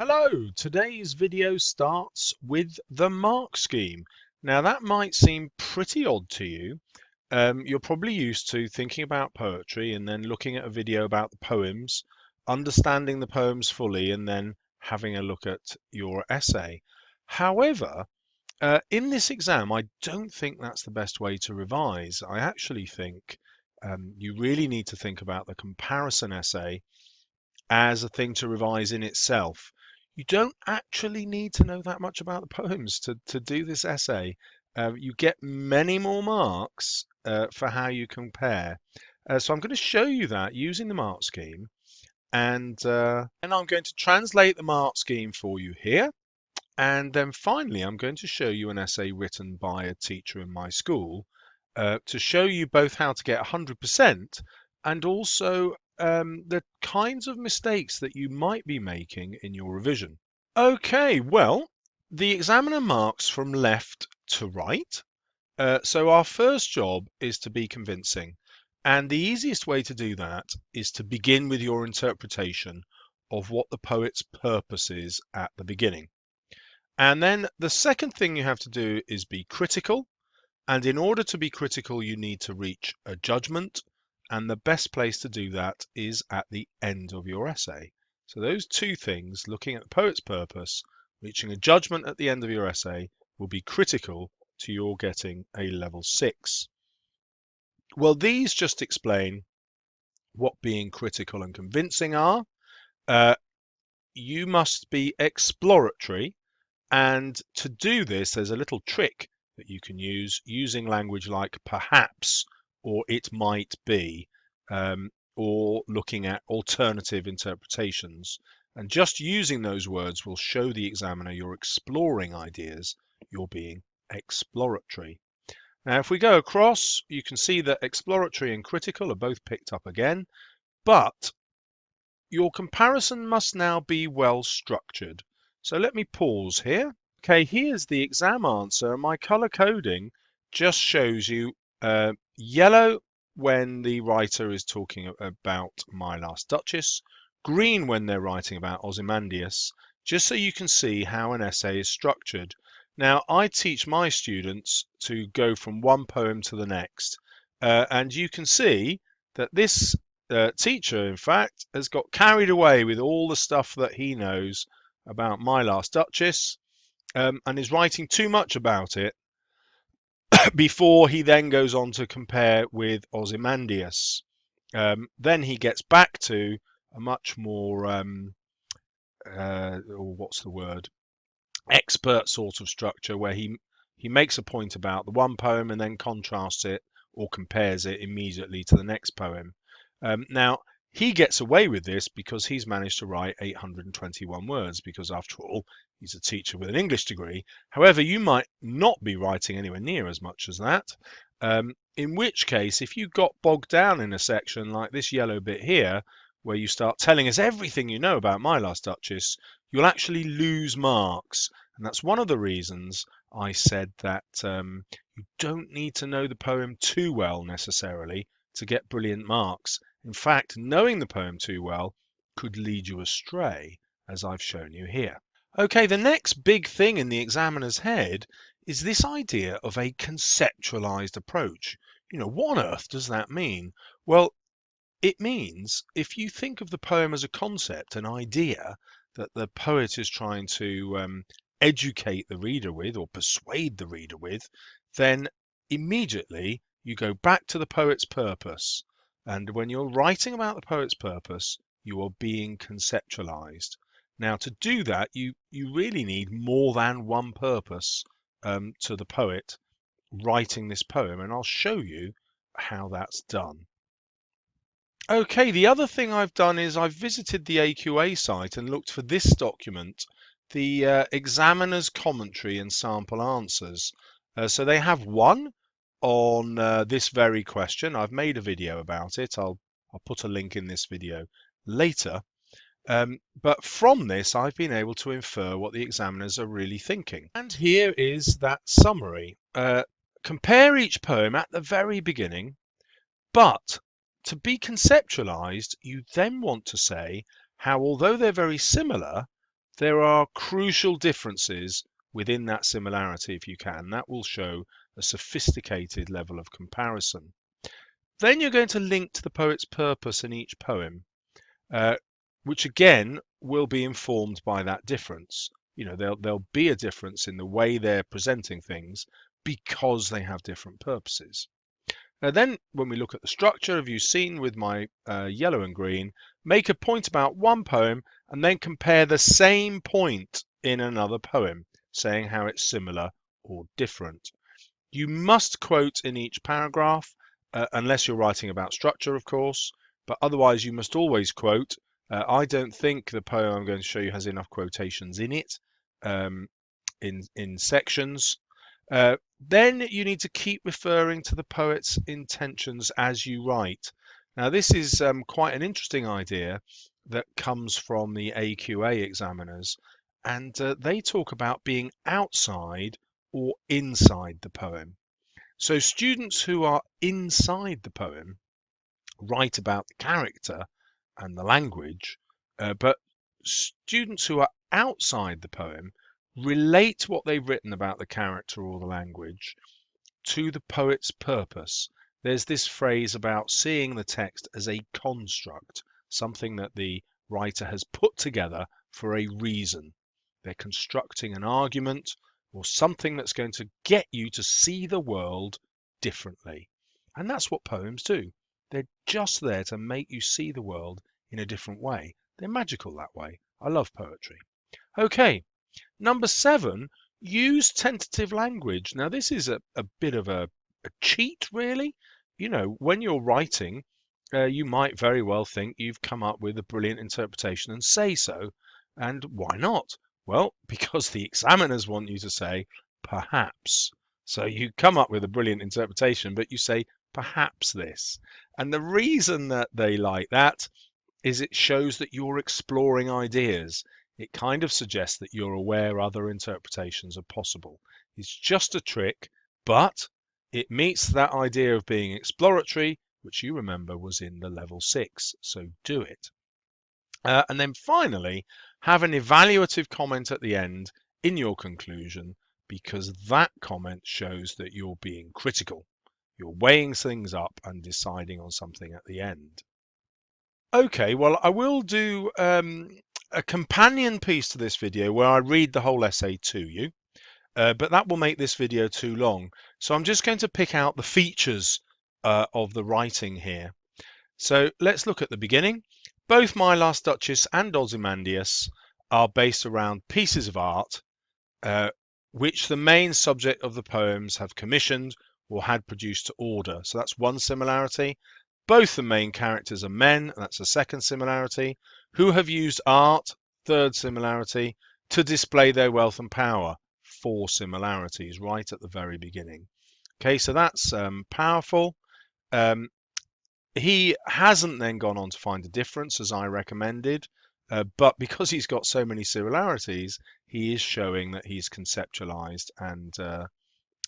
Hello, today's video starts with the mark scheme. Now that might seem pretty odd to you. You're probably used to thinking about poetry and then looking at a video about the poems, understanding the poems fully, and then having a look at your essay. However, in this exam, I don't think that's the best way to revise. I actually think you really need to think about the comparison essay as a thing to revise in itself. You don't actually need to know that much about the poems to do this essay. You get many more marks for how you compare. So I'm going to show you that using the mark scheme. And I'm going to translate the mark scheme for you here. And then finally, I'm going to show you an essay written by a teacher in my school to show you both how to get 100% and also the kinds of mistakes that you might be making in your revision. Okay, well, the examiner marks from left to right. So our first job is to be convincing. And the easiest way to do that is to begin with your interpretation of what the poet's purpose is at the beginning. And then the second thing you have to do is be critical. And in order to be critical, you need to reach a judgment. And the best place to do that is at the end of your essay. So those two things, looking at the poet's purpose, reaching a judgment at the end of your essay, will be critical to your getting a level 6. Well, these just explain what being critical and convincing are. You must be exploratory. And to do this, there's a little trick that you can use using language like perhaps or it might be, or looking at alternative interpretations. And just using those words will show the examiner you're exploring ideas, you're being exploratory. Now, if we go across, you can see that exploratory and critical are both picked up again, but your comparison must now be well structured. So let me pause here. Okay, here's the exam answer. My color coding just shows you yellow when the writer is talking about My Last Duchess, green when they're writing about Ozymandias, just so you can see how an essay is structured. Now, I teach my students to go from one poem to the next, and you can see that this teacher, in fact, has got carried away with all the stuff that he knows about My Last Duchess, and is writing too much about it before he then goes on to compare with Ozymandias. Then he gets back to a much more, what's the word, expert sort of structure where he makes a point about the one poem and then contrasts it or compares it immediately to the next poem. Now, he gets away with this because he's managed to write 821 words, because after all, he's a teacher with an English degree. However, you might not be writing anywhere near as much as that. In which case, if you got bogged down in a section like this yellow bit here, where you start telling us everything you know about My Last Duchess, you'll actually lose marks. And that's one of the reasons I said that you don't need to know the poem too well necessarily to get brilliant marks. In fact, knowing the poem too well could lead you astray, as I've shown you here. Okay, the next big thing in the examiner's head is this idea of a conceptualized approach. What on earth does that mean? Well, it means if you think of the poem as a concept, an idea that the poet is trying to educate the reader with or persuade the reader with, then immediately you go back to the poet's purpose. And when you're writing about the poet's purpose, you are being conceptualized. Now, to do that, you really need more than one purpose to the poet writing this poem, and I'll show you how that's done. Okay, the other thing I've done is I've visited the AQA site and looked for this document, the examiner's commentary and sample answers. So they have one on this very question. I've made a video about it. I'll put a link in this video later. But from this, I've been able to infer what the examiners are really thinking. And here is that summary. Compare each poem at the very beginning, but to be conceptualized, you then want to say how, although they're very similar, there are crucial differences within that similarity if you can. That will show a sophisticated level of comparison. Then you're going to link to the poet's purpose in each poem, which again will be informed by that difference. You know, there'll be a difference in the way they're presenting things because they have different purposes. Then when we look at the structure, have you seen with my yellow and green, make a point about one poem and then compare the same point in another poem, saying how it's similar or different. You must quote in each paragraph, unless you're writing about structure, of course, but otherwise you must always quote. I don't think the poem I'm going to show you has enough quotations in it, in sections. Then you need to keep referring to the poet's intentions as you write. Now, this is quite an interesting idea that comes from the AQA examiners, and they talk about being outside or inside the poem. So students who are inside the poem write about the character and the language, but students who are outside the poem relate what they've written about the character or the language to the poet's purpose. There's this phrase about seeing the text as a construct, something that the writer has put together for a reason. They're constructing an argument or something that's going to get you to see the world differently. And that's what poems do. They're just there to make you see the world in a different way. They're magical that way. I love poetry. Okay, number 7, use tentative language. Now, this is a bit of a cheat, really. You know, when you're writing, you might very well think you've come up with a brilliant interpretation and say so. And why not? Well, because the examiners want you to say perhaps. So you come up with a brilliant interpretation, but you say perhaps this. And the reason that they like that is it shows that you're exploring ideas. It kind of suggests that you're aware other interpretations are possible. It's just a trick, but it meets that idea of being exploratory, which you remember was in the level 6, so do it. And then finally, have an evaluative comment at the end in your conclusion, because that comment shows that you're being critical. You're weighing things up and deciding on something at the end. Okay, well, I will do a companion piece to this video where I read the whole essay to you, but that will make this video too long. So I'm just going to pick out the features of the writing here. So let's look at the beginning. Both My Last Duchess and Ozymandias are based around pieces of art which the main subject of the poems have commissioned or had produced to order. So that's one similarity. Both the main characters are men, that's the second similarity, who have used art, third similarity, to display their wealth and power, 4 similarities right at the very beginning. Okay, so that's powerful. He hasn't then gone on to find a difference, as I recommended, but because he's got so many similarities, he is showing that he's conceptualized and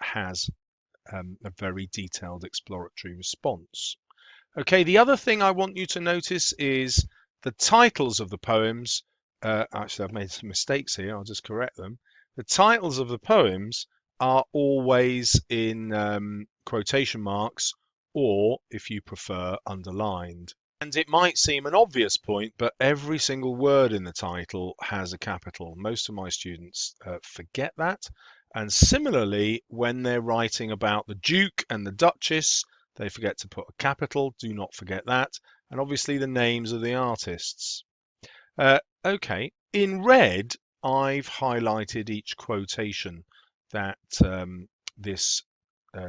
has a very detailed exploratory response. Okay, the other thing I want you to notice is the titles of the poems. Actually, I've made some mistakes here. I'll just correct them. The titles of the poems are always in quotation marks, or, if you prefer, underlined. And it might seem an obvious point, but every single word in the title has a capital. Most of my students forget that. And similarly, when they're writing about the Duke and the Duchess, they forget to put a capital. Do not forget that. And obviously the names of the artists. Okay, in red, I've highlighted each quotation that this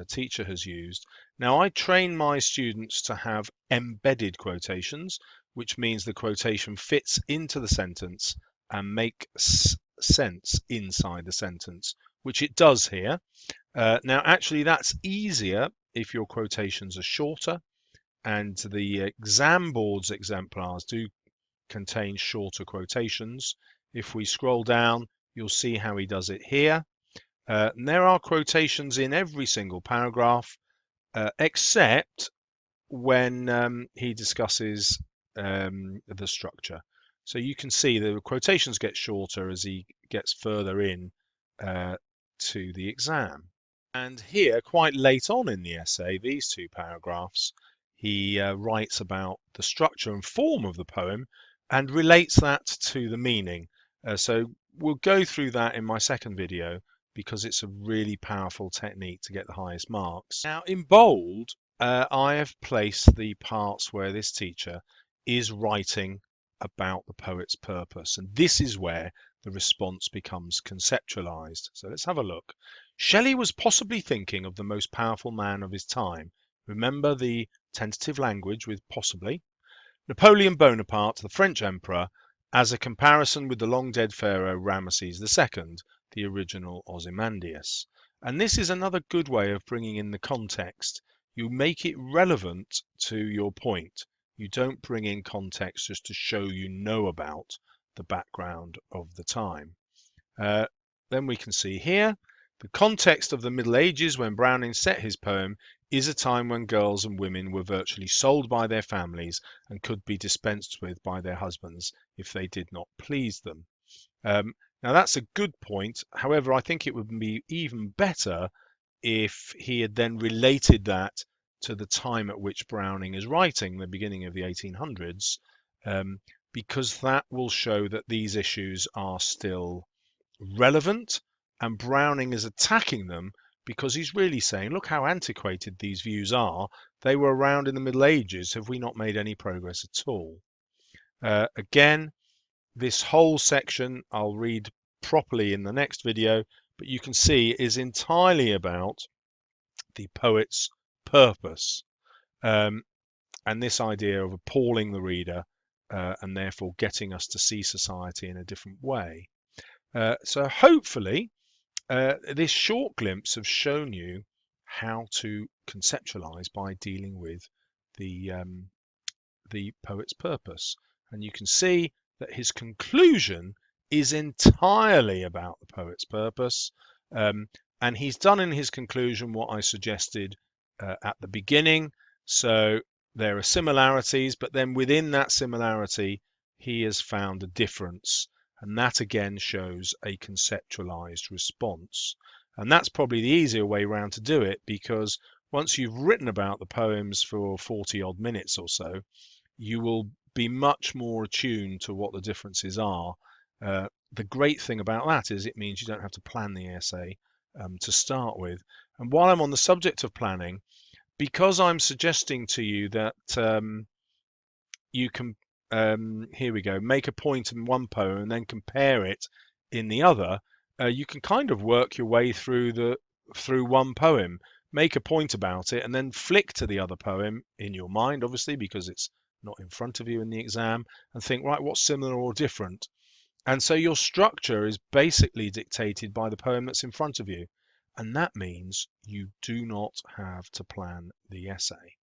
teacher has used. Now, I train my students to have embedded quotations, which means the quotation fits into the sentence and makes sense inside the sentence, which it does here. Now, actually, that's easier if your quotations are shorter, and the exam board's exemplars do contain shorter quotations. If we scroll down, you'll see how he does it here. And there are quotations in every single paragraph, except when he discusses the structure. So you can see the quotations get shorter as he gets further in to the exam. And here, quite late on in the essay, these two paragraphs, he writes about the structure and form of the poem and relates that to the meaning. So we'll go through that in my second video because it's a really powerful technique to get the highest marks. Now, in bold, I have placed the parts where this teacher is writing about the poet's purpose, and this is where the response becomes conceptualized. So let's have a look. Shelley was possibly thinking of the most powerful man of his time. Remember the tentative language with possibly. Napoleon Bonaparte, the French emperor, as a comparison with the long-dead pharaoh Ramesses II, the original Ozymandias. And this is another good way of bringing in the context. You make it relevant to your point. You don't bring in context just to show you know about the background of the time. Then we can see here, the context of the Middle Ages when Browning set his poem is a time when girls and women were virtually sold by their families and could be dispensed with by their husbands if they did not please them. Now that's a good point. However, I think it would be even better if he had then related that to the time at which Browning is writing, the beginning of the 1800s, because that will show that these issues are still relevant, and Browning is attacking them because he's really saying, look how antiquated these views are. They were around in the Middle Ages. Have we not made any progress at all? Again, this whole section I'll read properly in the next video, but you can see is entirely about the poet's purpose, and this idea of appalling the reader and therefore getting us to see society in a different way. So hopefully this short glimpse has shown you how to conceptualize by dealing with the poet's purpose. And you can see that his conclusion is entirely about the poet's purpose. And he's done in his conclusion what I suggested at the beginning. So there are similarities, but then within that similarity, he has found a difference. And that again shows a conceptualized response. And that's probably the easier way around to do it, because once you've written about the poems for 40 odd minutes or so, you will be much more attuned to what the differences are. The great thing about that is it means you don't have to plan the essay to start with. And while I'm on the subject of planning, because I'm suggesting to you that you can, here we go, make a point in one poem and then compare it in the other, you can kind of work your way through one poem, make a point about it, and then flick to the other poem in your mind, obviously, because it's not in front of you in the exam, and think, right, what's similar or different? And so your structure is basically dictated by the poem that's in front of you. And that means you do not have to plan the essay.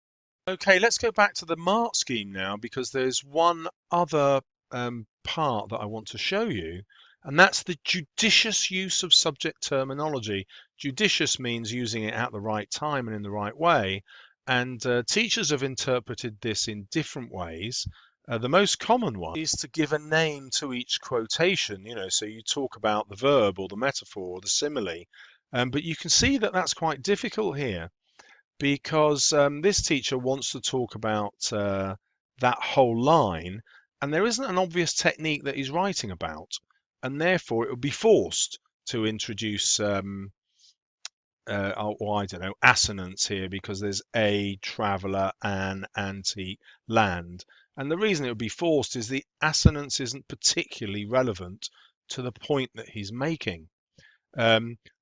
Okay, let's go back to the mark scheme now, because there's one other part that I want to show you, and that's the judicious use of subject terminology. Judicious means using it at the right time and in the right way, and teachers have interpreted this in different ways. The most common one is to give a name to each quotation, so you talk about the verb or the metaphor or the simile, but you can see that that's quite difficult here, because this teacher wants to talk about that whole line, and there isn't an obvious technique that he's writing about, and therefore it would be forced to introduce I don't know, assonance here, because there's a traveller, an antique, land. And the reason it would be forced is the assonance isn't particularly relevant to the point that he's making.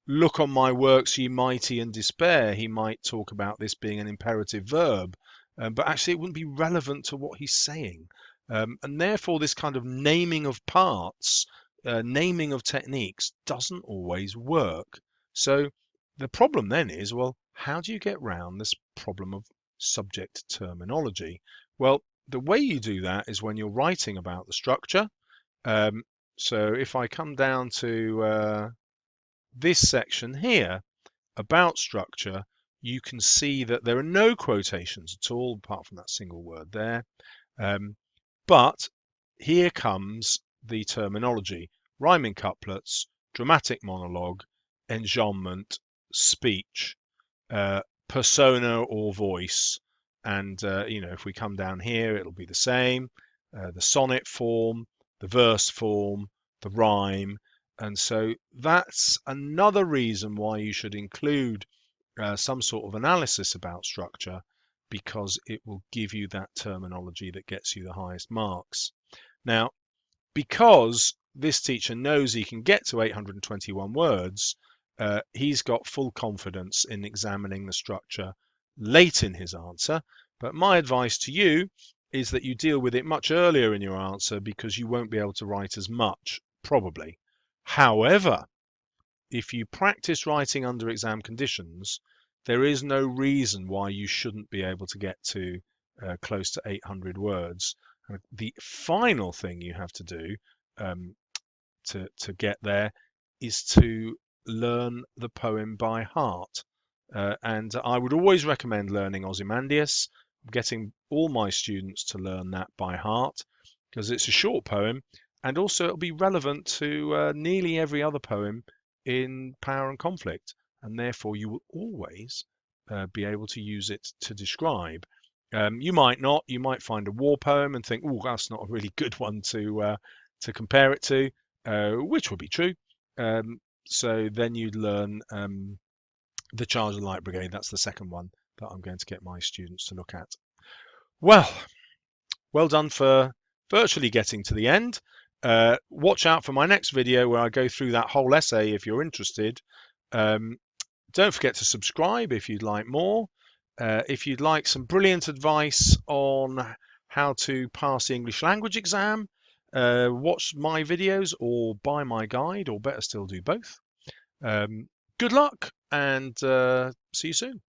Look on my works, ye mighty, and despair. He might talk about this being an imperative verb, but actually it wouldn't be relevant to what he's saying. And therefore this kind of naming of parts, naming of techniques doesn't always work. So the problem then is, well, how do you get round this problem of subject terminology? Well, the way you do that is when you're writing about the structure. So if I come down to this section here about structure, you can see that there are no quotations at all, apart from that single word there. But here comes the terminology: rhyming couplets, dramatic monologue, enjambment, speech, persona or voice. And if we come down here, it'll be the same: the sonnet form, the verse form, the rhyme. And so that's another reason why you should include some sort of analysis about structure, because it will give you that terminology that gets you the highest marks. Now, because this teacher knows he can get to 821 words, he's got full confidence in examining the structure late in his answer. But my advice to you is that you deal with it much earlier in your answer, because you won't be able to write as much, probably. However, if you practice writing under exam conditions, there is no reason why you shouldn't be able to get to close to 800 words. The final thing you have to do to get there is to learn the poem by heart. And I would always recommend learning Ozymandias, getting all my students to learn that by heart, because it's a short poem, and also it'll be relevant to nearly every other poem in Power and Conflict, and therefore you will always be able to use it to describe. You might not. You might find a war poem and think, "Oh, that's not a really good one to compare it to," which would be true. So then you'd learn the Charge of the Light Brigade. That's the second one that I'm going to get my students to look at. Well done for virtually getting to the end. Watch out for my next video where I go through that whole essay if you're interested. Don't forget to subscribe if you'd like more. If you'd like some brilliant advice on how to pass the English language exam, watch my videos or buy my guide, or better still, do both. Good luck, and see you soon.